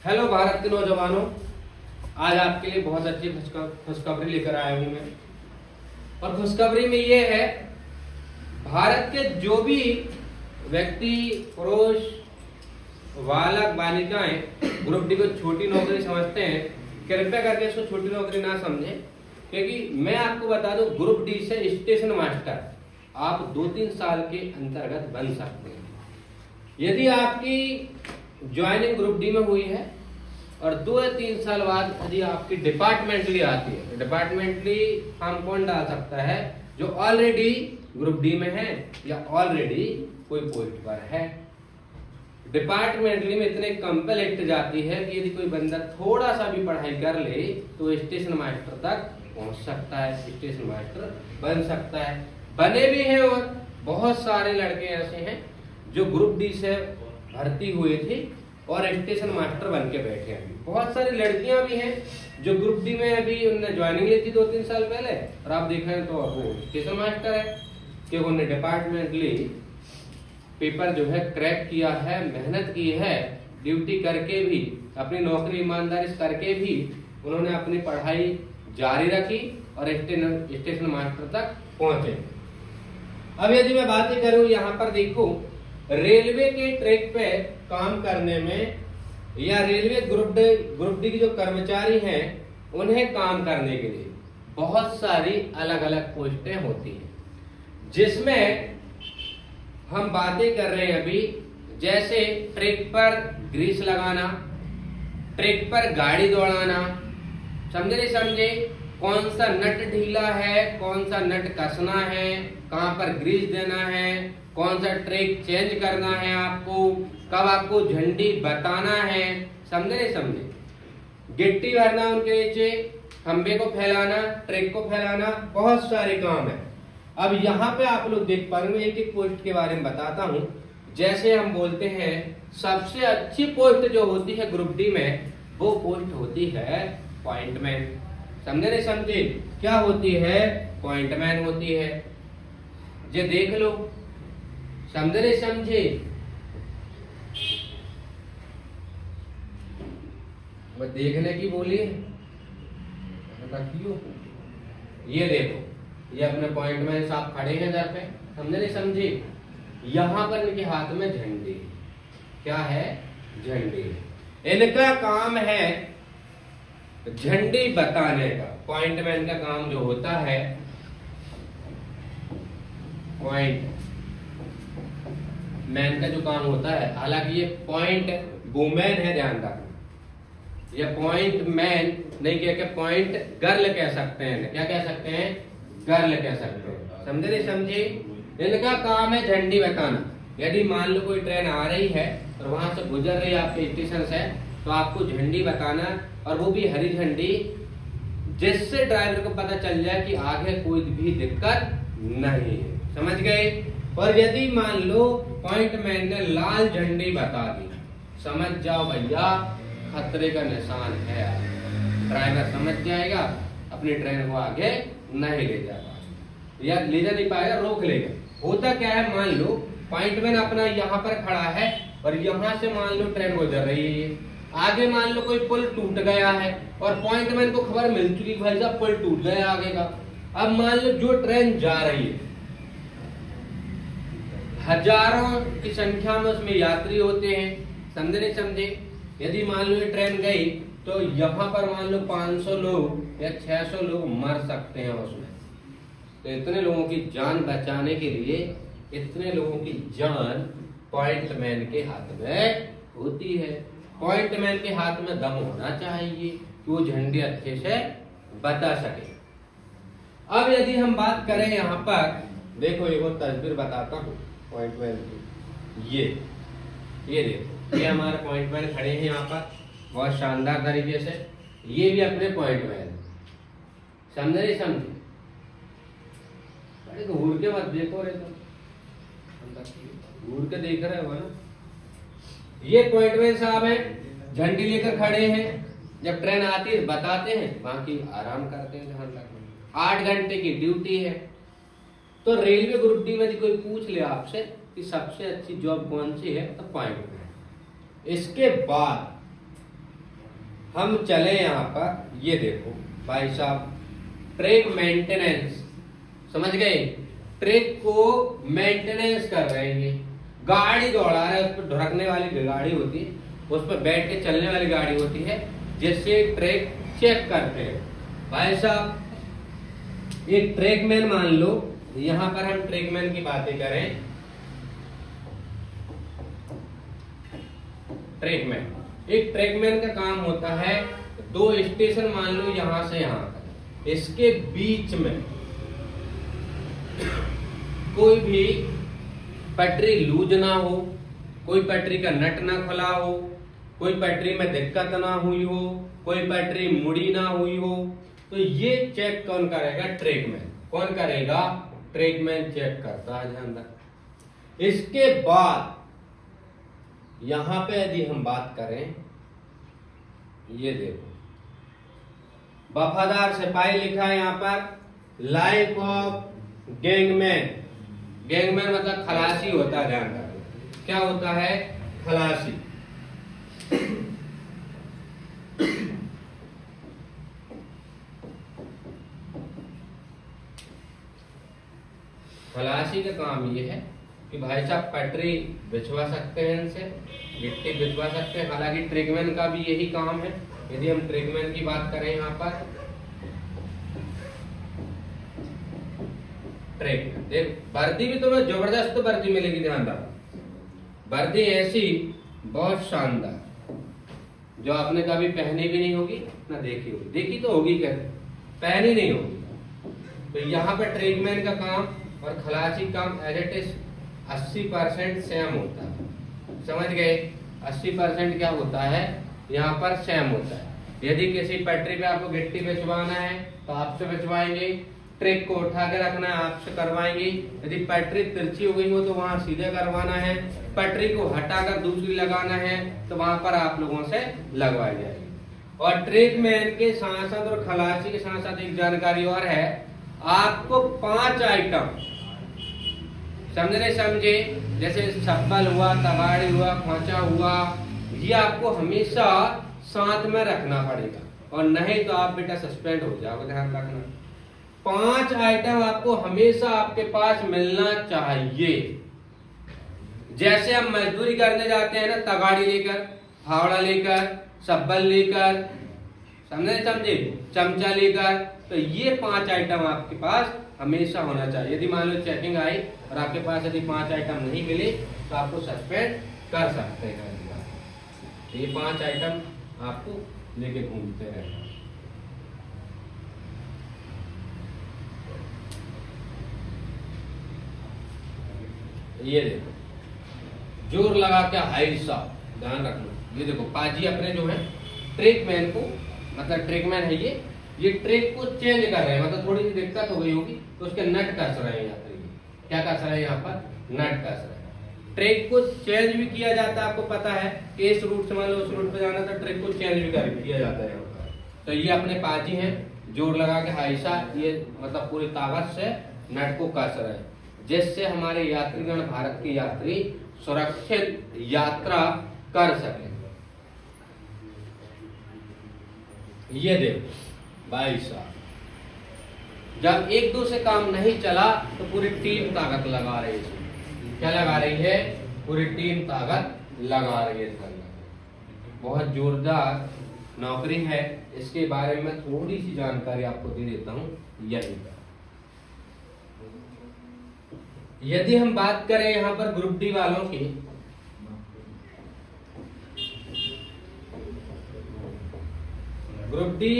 Hello Bharat के नौजवानों, आज आपके लिए बहुत अच्छी खुशखबरी लेकर आया हूं मैं। और खुशखबरी में ये है, भारत के जो भी व्यक्ति, पुरुष, बालक, बालिकाएं ग्रुप डी को छोटी नौकरी समझते हैं, कृपया करके इसको छोटी नौकरी ना समझें। क्योंकि मैं आपको बता दूं, ग्रुप डी से स्टेशन मास्टर आप 2-3 साल के अंतर्गत बन सकते हैं। यदि आपकी ज्वाइनिंग ग्रुप डी में हुई है और 2 या 3 साल बाद यदि आपकी डिपार्टमेंटली आती है, तो डिपार्टमेंटली हम कौन डाल सकता है? जो ऑलरेडी ग्रुप डी में है या ऑलरेडी कोई पोस्ट पर है। डिपार्टमेंटली में इतने कंपेल एक्ट जाती है कि यदि कोई बंदा थोड़ा सा भी पढ़ाई कर ले तो स्टेशन मास्टर तक पहुंच सकता है, स्टेशन मास्टर बन सकता है। बने भी हैं और बहुत सारे लड़के ऐसे हैं जो ग्रुप डी से भर्ती हुए थे और स्टेशन मास्टर बन के बैठे हैं। बहुत सारी लड़कियां भी हैं जो ग्रुप डी में अभी उन्होंने ज्वाइनिंग ली थी 2-3 साल पहले, और आप देखें तो वो स्टेशन मास्टर है कि उन्होंने डिपार्टमेंटली पेपर जो है क्रैक किया है, मेहनत की है, ड्यूटी करके भी, अपनी नौकरी ईमानदारी करके भी उन्होंने अपनी पढ़ाई जारी रखी और स्टेशन मास्टर तक पहुंचे। अब यदि मैं बात करूं, यहाँ पर देखो, रेलवे के ट्रैक पे काम करने में या रेलवे ग्रुप डी के जो कर्मचारी हैं उन्हें काम करने के लिए बहुत सारी अलग अलग पोस्टें होती हैं, जिसमें हम बातें कर रहे हैं अभी। जैसे ट्रैक पर ग्रीस लगाना, ट्रैक पर गाड़ी दौड़ाना, समझे नहीं समझे? कौन सा नट ढीला है, कौन सा नट कसना है, कहां पर ग्रीस देना है, कौन सा ट्रैक चेंज करना है आपको, कब आपको झंडी बताना है, समझे नहीं समझे? गिट्टी भरना उनके नीचे, खंबे को फैलाना, ट्रैक को फैलाना, बहुत सारे काम है। अब यहाँ पे आप लोग देख पा रहे हैं, एक एक पोस्ट के बारे में बताता हूँ। जैसे हम बोलते हैं सबसे अच्छी पोस्ट जो होती है ग्रुप डी में, वो पोस्ट होती है पॉइंटमैन। समझे नहीं समझे? क्या होती है? पॉइंटमैन होती है। ये देख लो, समझे नहीं समझे? वो देखने की बोलिए, ये देखो, ये अपने पॉइंटमैन साहब खड़े हैं इधर पे, समझे नहीं समझे? यहाँ पर इनके हाथ में झंडी, क्या है? झंडी। इनका काम है झंडी बताने का। पॉइंटमैन का काम जो होता है, पॉइंट मैन का जो काम होता है, हालांकि ये पॉइंट वुमेन है, ध्यान रखना। ये पॉइंट मैन नहीं कह के पॉइंट गर्ल कह सकते हैं। क्या कह सकते हैं? गर्ल कह सकते हैं। समझे नहीं समझे? इनका काम है झंडी बताना। यदि मान लो कोई ट्रेन आ रही है और वहां से गुजर रही है आपके स्टेशन से, तो आपको झंडी बताना, और वो भी हरी झंडी, जिससे ड्राइवर को पता चल जाए कि आगे कोई भी दिक्कत नहीं है। समझ गए? और यदि मान लो पॉइंटमैन ने लाल झंडी बता दी, समझ जाओ भैया खतरे का निशान है। ड्राइवर समझ जाएगा, अपनी ट्रेन को आगे नहीं ले जा पाएगा या ले जा नहीं पाएगा, रोक लेगा। होता क्या है, मान लो पॉइंटमैन अपना यहाँ पर खड़ा है और यहाँ से मान लो ट्रेन गुजर रही है, आगे मान लो कोई पुल टूट गया है और पॉइंटमैन को खबर मिल चुकी, भाई साहब पुल टूट गया आगे का। अब मान लो जो ट्रेन जा रही है, हजारों की संख्या में उसमें यात्री होते हैं, समझे नहीं समझे? यदि मान लो ये ट्रेन गई तो यहाँ पर मान लो 500 लोग या 600 लोग मर सकते हैं उसमें। तो इतने लोगों की जान बचाने के लिए, इतने लोगों की जान पॉइंटमैन के हाथ में होती है। पॉइंटमैन के हाथ में दम होना चाहिए कि वो झंडी अच्छे से बता सके। अब यदि हम बात करें यहाँ पर, देखो एक और तस्वीर बताता हूँ पॉइंटमैन की। ये देखो, ये हमारे पॉइंटमैन खड़े हैं यहाँ पर बहुत शानदार तरीके से। ये भी अपने पॉइंटमैन, समझे नहीं समझे? अरे घूर के मत देखो रे, तो घूर के देख रहे हो ना। ये पॉइंटमैन साहब हैं, झंडी लेकर खड़े हैं। जब ट्रेन आती है बताते हैं, बाकी आराम करते हैं। ध्यान रखना, 8 घंटे की ड्यूटी है। तो रेलवे ग्रुप डी में यदि कोई पूछ ले आपसे कि सबसे अच्छी जॉब कौन सी है, तो पॉइंटमैन। इसके बाद हम चले यहाँ पर, ये देखो भाई साहब, ट्रैक मेंटेनेंस, समझ गए? ट्रैक को मेंटेनेंस कर रहे हैं, गाड़ी दौड़ा रहे हैं, उस पर ढुरकने वाली गाड़ी होती है, उस पर बैठ के चलने वाली गाड़ी होती है, जिससे ट्रैक चेक करते हैं। भाई साहब एक ट्रैकमैन मान लो, यहाँ पर हम ट्रैकमैन की बातें करें। ट्रैकमैन, एक ट्रैकमैन का काम होता है, 2 स्टेशन मान लो यहां से यहां तक, इसके बीच में कोई भी पटरी लूज ना हो, कोई पटरी का नट ना खुला हो, कोई पटरी में दिक्कत ना हुई हो, कोई पटरी मुड़ी ना हुई हो, तो ये चेक कौन करेगा? ट्रैकमैन। कौन करेगा? ट्रैकमैन चेक करता है ध्यान रख। इसके बाद यहां पे यदि हम बात करें, ये देखो वफादार सिपाही लिखा है यहाँ पर, लाइफ ऑफ गैंगमैन। गैंगमैन मतलब खलासी होता है, ध्यान रखना। क्या होता है? खलासी। खलासी का काम ये है कि भाई साहब पटरी बिछवा सकते हैं, इनसे गिट्टी बिछवा सकते हैं। हालांकि ट्रैकमैन का भी यही काम है। यदि हम ट्रैकमैन की बात करें यहाँ पर, ट्रैकमैन देख, वर्दी भी तुम्हें जबरदस्त वर्दी मिलेगी, ध्यान रखो। वर्दी ऐसी बहुत शानदार, जो आपने कभी पहनी भी नहीं होगी ना देखी होगी। देखी तो होगी, कहते पहनी नहीं होगी। तो यहाँ पर ट्रैकमैन का काम और खलासी काम एज इट इज 80% सेम होता है, समझ गए? 80% क्या होता है यहाँ पर? सेम होता है। यदि किसी पटरी पे आपको गिट्टी बिछवाना है तो आपसे बिछवाएंगे, ट्रैक को उठा के रखना है आपसे करवाएंगे। यदि पटरी तिरछी हो गई हो तो वहां सीधे करवाना है, पटरी को हटाकर दूसरी लगाना है तो वहां पर आप लोगों से लगवाई जाएगी। और ट्रैकमैन के साथ साथ और खलासी के साथ साथ एक जानकारी और है, आपको 5 आइटम, समझे, जैसे चप्पल हुआ, तगाड़ी हुआ, खोचा हुआ, ये आपको हमेशा साथ में रखना पड़ेगा, और नहीं तो आप बेटा सस्पेंड हो जाओगे, ध्यान रखना। 5 आइटम आपको हमेशा आपके पास मिलना चाहिए। जैसे हम मजदूरी करने जाते हैं ना, तगाड़ी लेकर, फावड़ा लेकर, चप्पल लेकर, समझे, चमचा लेकर, तो ये 5 आइटम आपके पास हमेशा होना चाहिए। यदि मान लो चेकिंग आई और आपके पास यदि 5 आइटम नहीं मिले तो आपको सस्पेंड कर सकते हैं। ये 5 आइटम आपको लेके घूमते रहना। ये देखो, जोर लगा के हाई साहब, ध्यान रखना। ये देखो पाजी अपने जो है ट्रैकमैन को, मतलब ट्रैकमैन है ये ट्रैक को चेंज कर रहे हैं, मतलब थोड़ी सी दिक्कत हो गई होगी तो उसके नट कस रहे हैं यात्री। क्या कस रहे हैं यहाँ पर? नट कस रहे हैं। ट्रैक को चेंज भी किया जाता है, आपको पता है कि इस रूट से मान लो उस रूट पे जाना था, ट्रैक को चेंज भी किया जाता है यहाँ पर। तो ये अपने पाजी हैं, जोर लगा के हाइसा, ये मतलब पूरी ताकत से नट को कस रहे हैं, जिससे हमारे यात्रीगण, भारत के यात्री सुरक्षित यात्रा कर सके। ये देखो भाई साहब, जब 1-2 से काम नहीं चला तो पूरी टीम ताकत लगा रही है। क्या लगा रही है? पूरी टीम ताकत लगा रही है। बहुत जोरदार नौकरी है, इसके बारे में थोड़ी सी जानकारी आपको दे देता हूं यहीं पर। यदि हम बात करें यहां पर ग्रुप डी वालों की, ग्रुप डी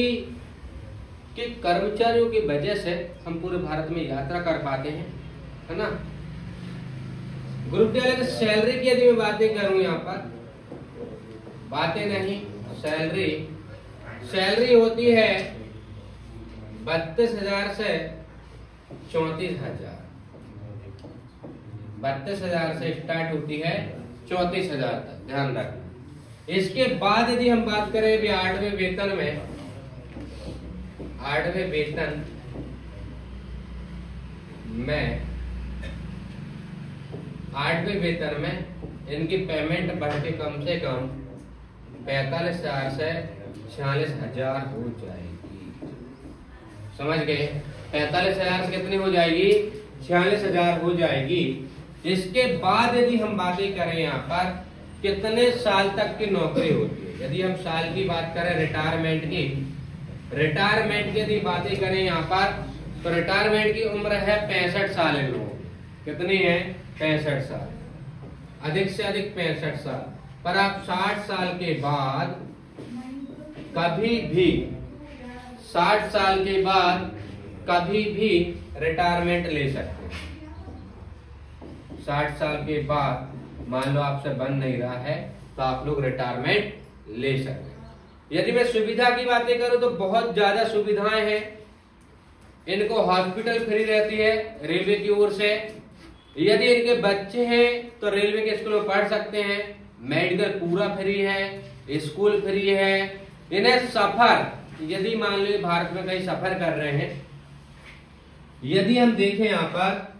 के कर्मचारियों की वजह से हम पूरे भारत में यात्रा कर पाते हैं, है ना। ग्रुप डी वाले की सैलरी की यदि मैं बातें करूं, यहाँ पर बातें नहीं, सैलरी होती है 32,000 से 34,000। 32,000 से स्टार्ट होती है 34,000 तक, ध्यान रखना। इसके बाद यदि हम बात करें अभी 8वें वेतन में, 8वें वेतन में इनकी पेमेंट बढ़ के कम से कम 45,000 से 46,000 हो जाएगी। समझ गए? 45,000 से कितनी हो जाएगी? 46,000 हो जाएगी। इसके बाद यदि हम बातें करें यहाँ पर कितने साल तक की नौकरी होती है, यदि हम साल की बात करें रिटायरमेंट की यदि बातें करें यहाँ पर, तो रिटायरमेंट की उम्र है 65 साल इन लोगों की। कितनी है? 65 साल, अधिक से अधिक 65 साल। पर आप 60 साल के बाद कभी भी 60 साल के बाद कभी भी रिटायरमेंट ले सकते हैं। 60 साल के बाद मान लो आपसे बन नहीं रहा है तो आप लोग रिटायरमेंट ले सकते हैं। यदि मैं सुविधा की बातें करूं तो बहुत ज्यादा सुविधाएं हैं। इनको हॉस्पिटल फ्री रहती है रेलवे की ओर से। यदि इनके बच्चे हैं तो रेलवे के स्कूल में पढ़ सकते हैं। मेडिकल पूरा फ्री है, स्कूल फ्री है। इन्हें सफर, यदि मान लो भारत में कहीं सफर कर रहे हैं, यदि हम देखें यहां पर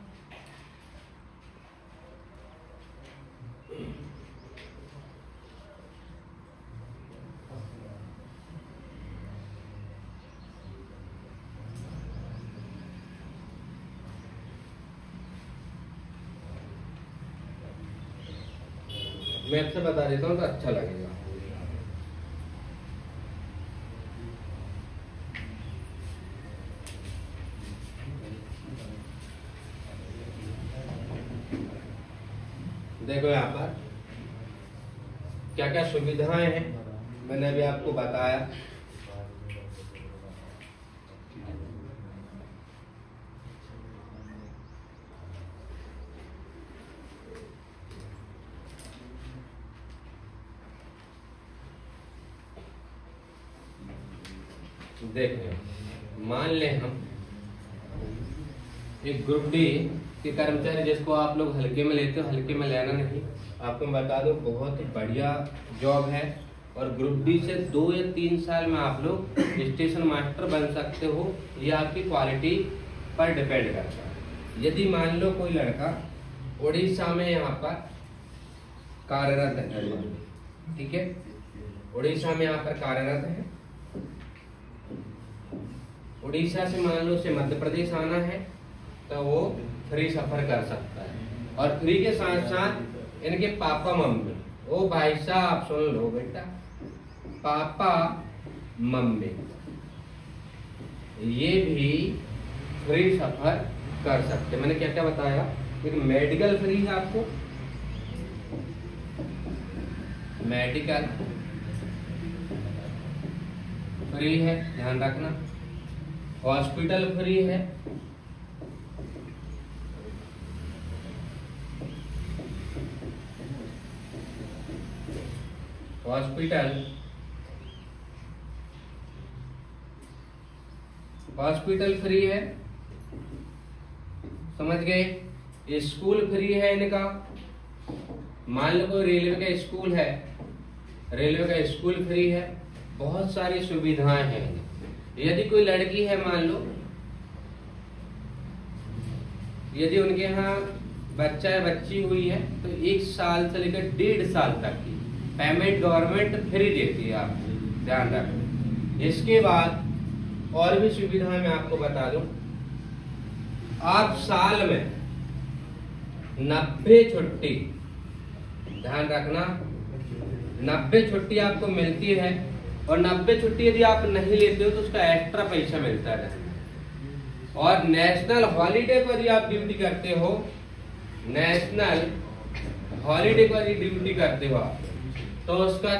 मैप से बता देता हूं तो अच्छा लगेगा। देखो यहाँ पर क्या क्या सुविधाएं हैं, मैंने अभी आपको बताया। देखें, मान लें हम एक ग्रुप डी के कर्मचारी, जिसको आप लोग हल्के में लेते हो, हल्के में लेना नहीं, आपको मैं बता दूं बहुत ही बढ़िया जॉब है। और ग्रुप डी से 2 या 3 साल में आप लोग स्टेशन मास्टर बन सकते हो। ये आपकी क्वालिटी पर डिपेंड करता है। यदि मान लो कोई लड़का उड़ीसा में यहाँ पर कार्यरत है, ठीक है, उड़ीसा में यहाँ पर कार्यरत है, उड़ीसा से मान लो से मध्य प्रदेश आना है तो वो फ्री सफर कर सकता है। और फ्री के साथ साथ इनके पापा मम्मी, ओ भाई साहब सुन लो बेटा, पापा मम्मी ये भी फ्री सफर कर सकते। मैंने क्या क्या बताया? एक मेडिकल फ्री है आपको, मेडिकल फ्री है, ध्यान रखना। हॉस्पिटल फ्री है, हॉस्पिटल फ्री है, समझ गए। स्कूल फ्री है इनका। मान लो कोई रेलवे का स्कूल है, रेलवे का स्कूल फ्री है। बहुत सारी सुविधाएं हैं। यदि कोई लड़की है, मान लो यदि उनके यहाँ बच्चा या बच्ची हुई है तो 1 साल से लेकर 1.5 साल तक की पेमेंट गवर्नमेंट फ्री देती है, आपको ध्यान रखना। इसके बाद और भी सुविधाएं मैं आपको बता दूं। आप साल में 90 छुट्टी, ध्यान रखना, 90 छुट्टी आपको मिलती है। और 90 छुट्टी यदि आप नहीं लेते हो तो उसका एक्स्ट्रा पैसा मिलता है। और नेशनल हॉलीडे को यदि आप ड्यूटी करते हो, नेशनल हॉलीडे को यदि ड्यूटी करते हो आप, तो उसका